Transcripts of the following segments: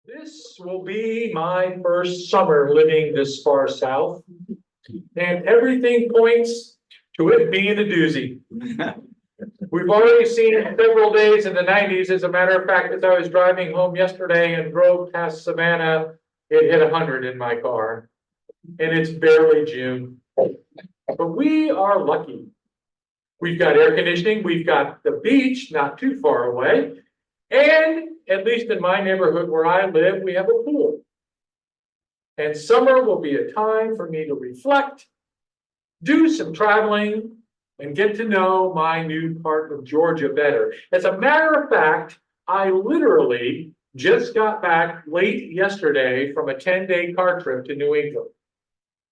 This will be my first summer living this far south, and everything points to it being a doozy. We've already seen several days in the 90s. As a matter of fact, as I was driving home yesterday and drove past Savannah, it hit 100 in my car, and it's barely June. But we are lucky. We've got air conditioning, we've got the beach not too far away, and at least in my neighborhood where I live, we have a pool. And summer will be a time for me to reflect, do some traveling, and get to know my new part of Georgia better. As a matter of fact, I literally just got back late yesterday from a 10-day car trip to New England.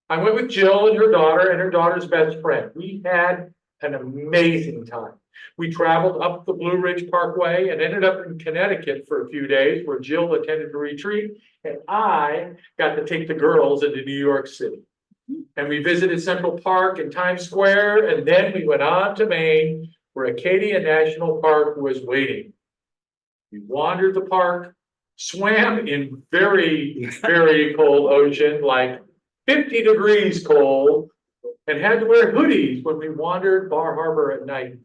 I went with Jill and her daughter's best friend. We had an amazing time. We traveled up the Blue Ridge Parkway and ended up in Connecticut for a few days where Jill attended a retreat and I got to take the girls into New York City. And we visited Central Park and Times Square, and then we went on to Maine where Acadia National Park was waiting. We wandered the park, swam in very, very cold ocean, like 50 degrees cold, and had to wear hoodies when we wandered Bar Harbor at night.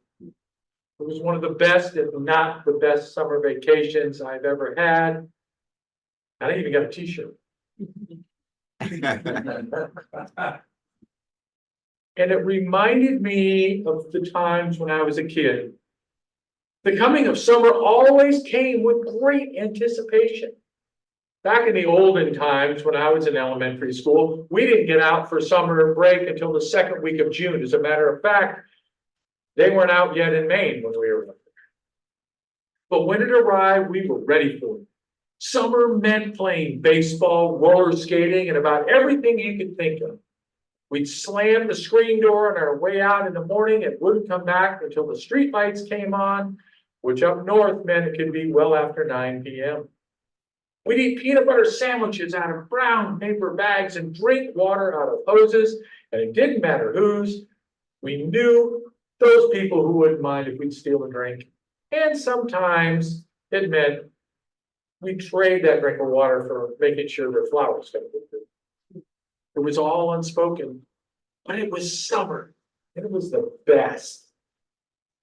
It was one of the best, if not the best, summer vacations I've ever had. I even got a t-shirt. And it reminded me of the times when I was a kid. The coming of summer always came with great anticipation. Back in the olden times when I was in elementary school, we didn't get out for summer break until the second week of June. As a matter of fact, they weren't out yet in Maine when we were there. But when it arrived, we were ready for it. Summer meant playing baseball, roller skating, and about everything you could think of. We'd slam the screen door on our way out in the morning and wouldn't come back until the street lights came on, which up north meant it could be well after 9 p.m. We'd eat peanut butter sandwiches out of brown paper bags and drink water out of hoses, and it didn't matter whose. We knew those people who wouldn't mind if we'd steal a drink. And sometimes it meant we'd trade that drink of water for making sure their flowers got good. It was all unspoken, but it was summer, and it was the best.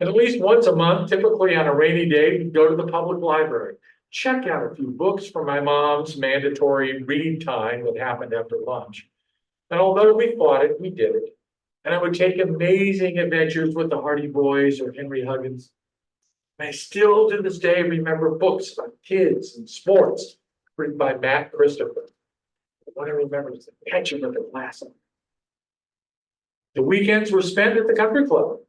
And at least once a month, typically on a rainy day, we'd go to the public library, check out a few books for my mom's mandatory read time that happened after lunch. And although we fought it, we did it. And I would take amazing adventures with the Hardy Boys or Henry Huggins. And I still to this day remember books about kids and sports written by Matt Christopher. What I remember is the Catcher with the Glass on. The weekends were spent at the country club,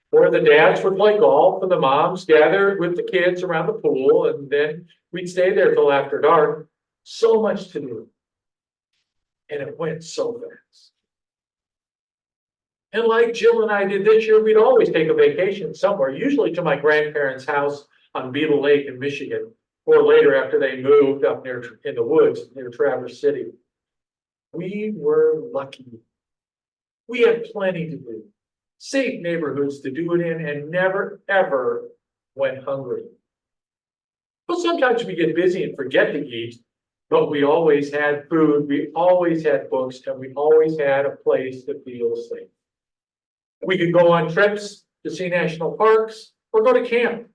where the dads would play golf and the moms gathered with the kids around the pool, and then we'd stay there till after dark. So much to do. And it went so fast. And like Jill and I did this year, we'd always take a vacation somewhere, usually to my grandparents' house on Beetle Lake in Michigan, or later after they moved up near in the woods near Traverse City. We were lucky. We had plenty to do, safe neighborhoods to do it in, and never, ever went hungry. Well, sometimes we get busy and forget to eat, but we always had food, we always had books, and we always had a place to feel safe. We could go on trips to see national parks or go to camp.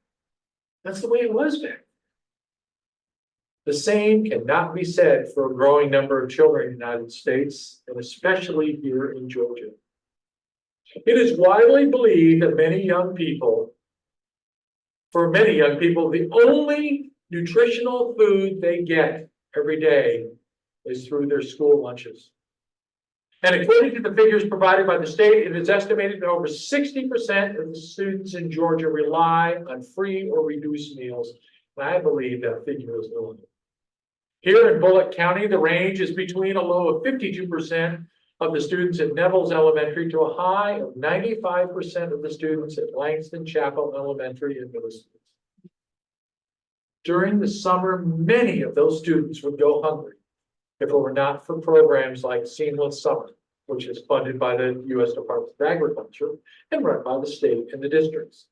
That's the way it was back then. The same cannot be said for a growing number of children in the United States, and especially here in Georgia. It is widely believed that for many young people, the only nutritional food they get every day is through their school lunches. And according to the figures provided by the state, it is estimated that over 60% of the students in Georgia rely on free or reduced meals. And I believe that figure is low. Here in Bullock County, the range is between a low of 52% of the students at Neville's Elementary to a high of 95% of the students at Langston Chapel Elementary and Middle School. During the summer, many of those students would go hungry if it were not for programs like Seamless Summer, which is funded by the U.S. Department of Agriculture and run by the state and the districts.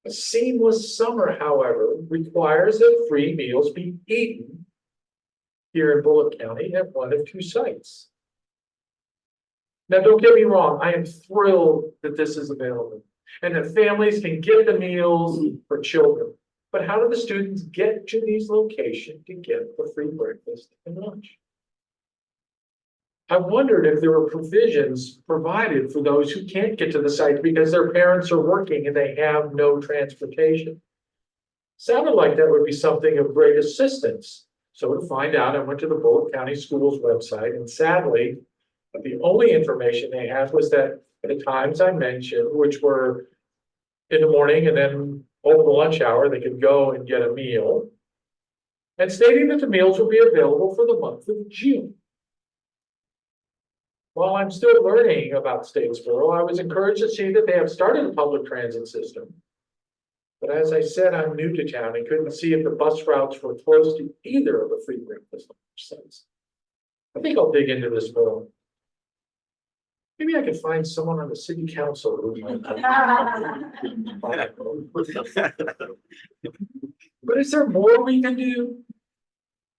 A seamless summer, however, requires that free meals be eaten here in Bullock County at one of two sites. Now, don't get me wrong, I am thrilled that this is available and that families can get the meals for children. But how do the students get to these locations to get the free breakfast and lunch? I wondered if there were provisions provided for those who can't get to the site because their parents are working and they have no transportation. Sounded like that would be something of great assistance. So to find out, I went to the Bullock County Schools website, and sadly, the only information they had was that the times I mentioned, which were in the morning and then over the lunch hour, they could go and get a meal, and stating that the meals will be available for the month of June. While I'm still learning about Statesboro, I was encouraged to see that they have started a public transit system. But as I said, I'm new to town and couldn't see if the bus routes were close to either of the free breakfast sites. I think I'll dig into this more. Maybe I could find someone on the city council who might. But is there more we can do?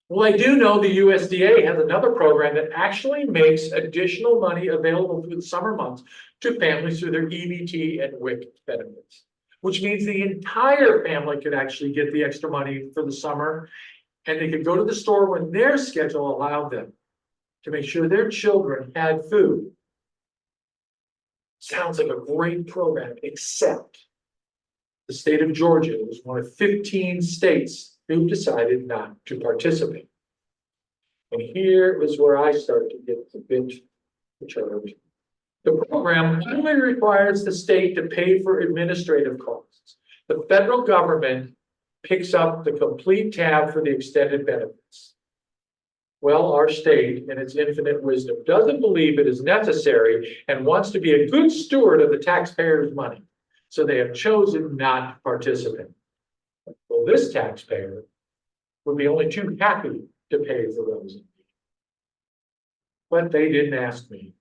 Well, I do know the USDA has another program that actually makes additional money available through the summer months to families through their EBT and WIC benefits, which means the entire family could actually get the extra money for the summer, and they could go to the store when their schedule allowed them to make sure their children had food. Sounds like a great program, except the state of Georgia was one of 15 states who decided not to participate. And here is where I start to get a bit perturbed. The program only requires the state to pay for administrative costs. The federal government picks up the complete tab for the extended benefits. Well, our state, in its infinite wisdom, doesn't believe it is necessary and wants to be a good steward of the taxpayers' money. So they have chosen not to participate. Well, this taxpayer would be only too happy to pay for those. But they didn't ask me.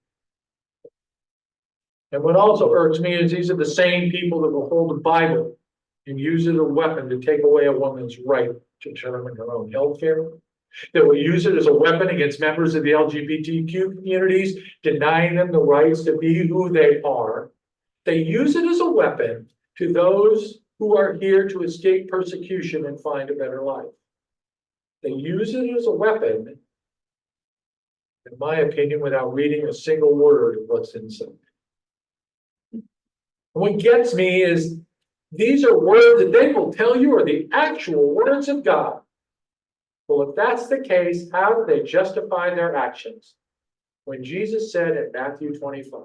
And what also irks me is these are the same people that will hold the Bible and use it as a weapon to take away a woman's right to determine her own health care. That will use it as a weapon against members of the LGBTQ communities, denying them the rights to be who they are. They use it as a weapon to those who are here to escape persecution and find a better life. They use it as a weapon, in my opinion, without reading a single word of what's inside. And what gets me is these are words that they will tell you are the actual words of God. Well, if that's the case, how do they justify their actions? When Jesus said in Matthew 25,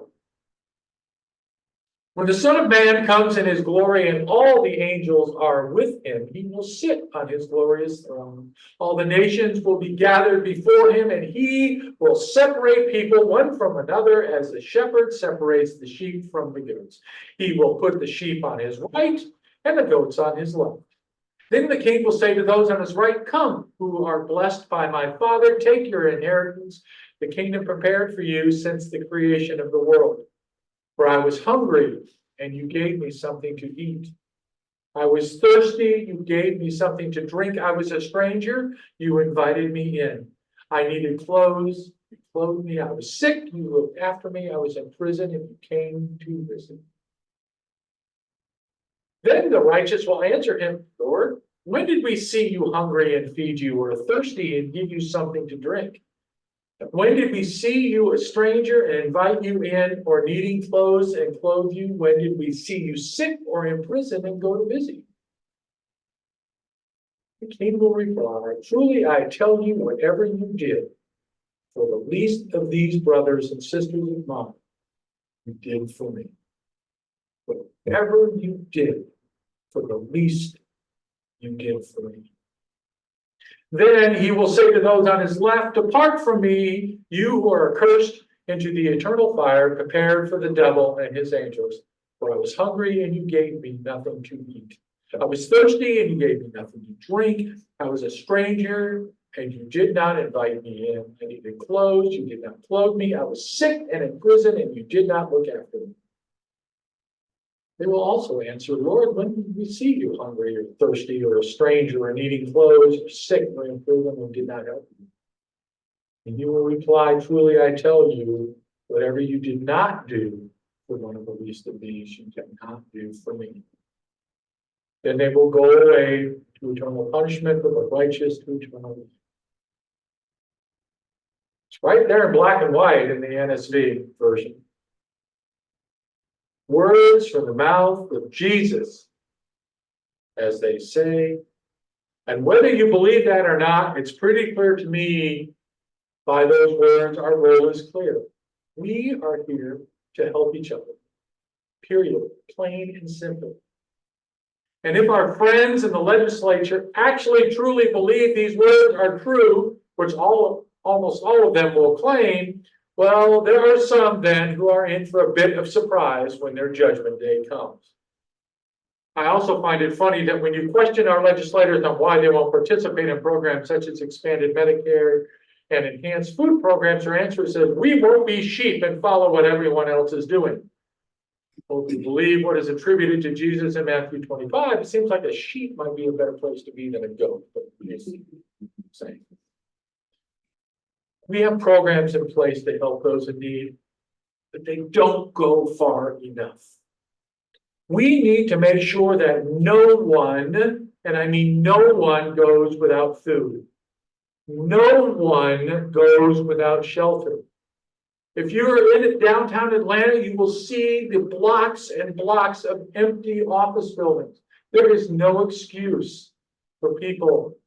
when the Son of Man comes in his glory and all the angels are with him, he will sit on his glorious throne. All the nations will be gathered before him, and he will separate people one from another as the shepherd separates the sheep from the goats. He will put the sheep on his right and the goats on his left. Then the king will say to those on his right, come, who are blessed by my Father, take your inheritance, the kingdom prepared for you since the creation of the world. For I was hungry, and you gave me something to eat. I was thirsty, you gave me something to drink. I was a stranger, you invited me in. I needed clothes, you clothed me. I was sick, you looked after me. I was in prison, and you came to visit. Then the righteous will answer him, Lord, when did we see you hungry and feed you, or thirsty and give you something to drink? When did we see you a stranger and invite you in, or needing clothes and clothe you? When did we see you sick or in prison and go to visit you? The king will reply, truly I tell you, whatever you did for the least of these brothers and sisters of mine, you did for me. Whatever you did for the least, you did for me. Then he will say to those on his left, depart from me, you who are accursed, into the eternal fire prepared for the devil and his angels. For I was hungry, and you gave me nothing to eat. I was thirsty, and you gave me nothing to drink. I was a stranger, and you did not invite me in. I needed clothes, you did not clothe me. I was sick and in prison, and you did not look after me. They will also answer, Lord, when did we see you hungry or thirsty or a stranger or needing clothes or sick or in prison and did not help you? And you will reply, truly I tell you, whatever you did not do for one of the least of these, you cannot do for me. Then they will go away to eternal punishment, but the righteous to eternal life. It's right there in black and white in the NSV version. Words from the mouth of Jesus, as they say. And whether you believe that or not, it's pretty clear to me by those words, our role is clear. We are here to help each other. Period. Plain and simple. And if our friends in the legislature actually truly believe these words are true, which almost all of them will claim, well, there are some then who are in for a bit of surprise when their judgment day comes. I also find it funny that when you question our legislators on why they won't participate in programs such as expanded Medicare and enhanced food programs, their answer is, we won't be sheep and follow what everyone else is doing. Well, if you believe what is attributed to Jesus in Matthew 25, it seems like a sheep might be a better place to be than a goat. But saying. We have programs in place to help those in need, but they don't go far enough. We need to make sure that no one, and I mean no one, goes without food. No one goes without shelter. If you're in downtown Atlanta, you will see the blocks and blocks of empty office buildings. There is no excuse for people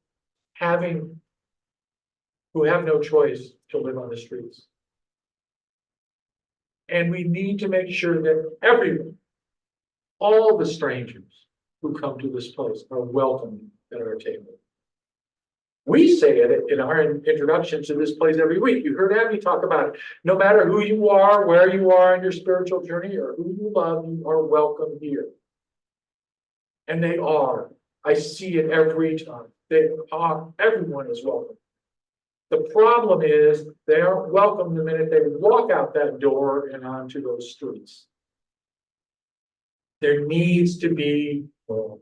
who have no choice to live on the streets. And we need to make sure that everyone, all the strangers who come to this place, are welcome at our table. We say it in our introduction to this place every week. You heard Abby talk about it. No matter who you are, where you are in your spiritual journey, or who you love, you are welcome here. And they are. I see it every time. They are. Everyone is welcome. The problem is they aren't welcome the minute they walk out that door and onto those streets. There needs to be more.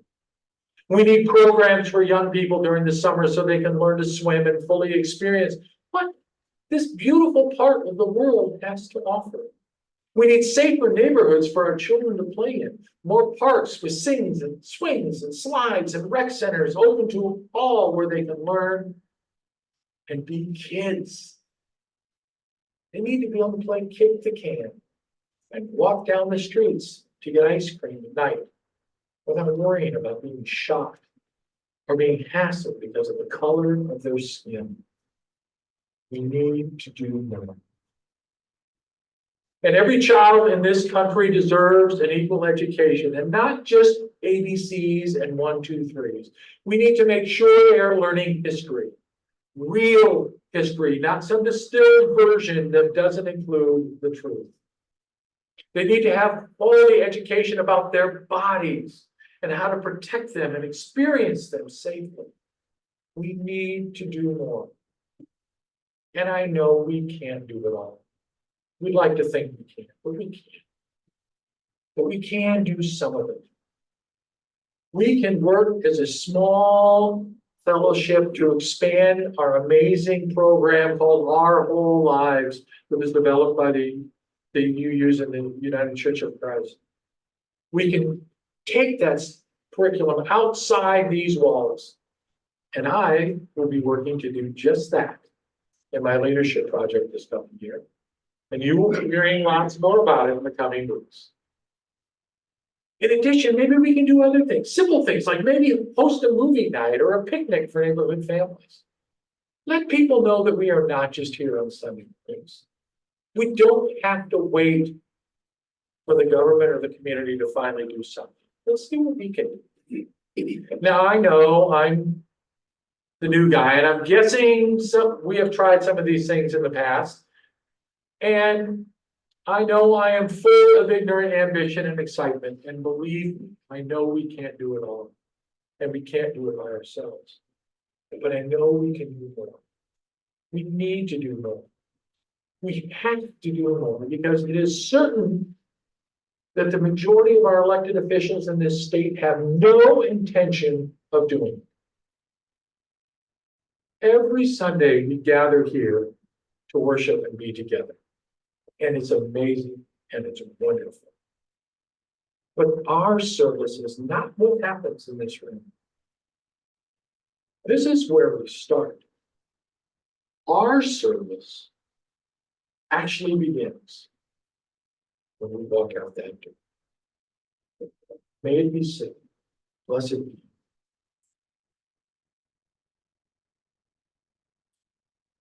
We need programs for young people during the summer so they can learn to swim and fully experience what this beautiful part of the world has to offer. We need safer neighborhoods for our children to play in, more parks with swings and slides and rec centers open to all where they can learn and be kids. They need to be able to play kick the can and walk down the streets to get ice cream at night without worrying about being shocked or being hassled because of the color of their skin. We need to do more. And every child in this country deserves an equal education, and not just ABCs and 1, 2, 3s. We need to make sure they are learning history, real history, not some distilled version that doesn't include the truth. They need to have quality education about their bodies and how to protect them and experience them safely. We need to do more. And I know we can't do it all. We'd like to think we can, but we can't. But we can do some of it. We can work as a small fellowship to expand our amazing program called Our Whole Lives that was developed by the UUs in the United Church of Christ. We can take that curriculum outside these walls. And I will be working to do just that in my leadership project this coming year. And you will be hearing lots more about it in the coming weeks. In addition, maybe we can do other things, simple things like maybe host a movie night or a picnic for neighborhood families. Let people know that we are not just here on Sunday mornings. We don't have to wait for the government or the community to finally do something. Let's see what we can do. Now, I know I'm the new guy, and I'm guessing we have tried some of these things in the past. And I know I am full of ignorant ambition and excitement, and believe me, I know we can't do it all, and we can't do it by ourselves. But I know we can do more. We need to do more. We have to do more because it is certain that the majority of our elected officials in this state have no intention of doing it. Every Sunday we gather here to worship and be together. And it's amazing and it's wonderful. But our service is not what happens in this room. This is where we start. Our service actually begins when we walk out that door. May it be said, blessed be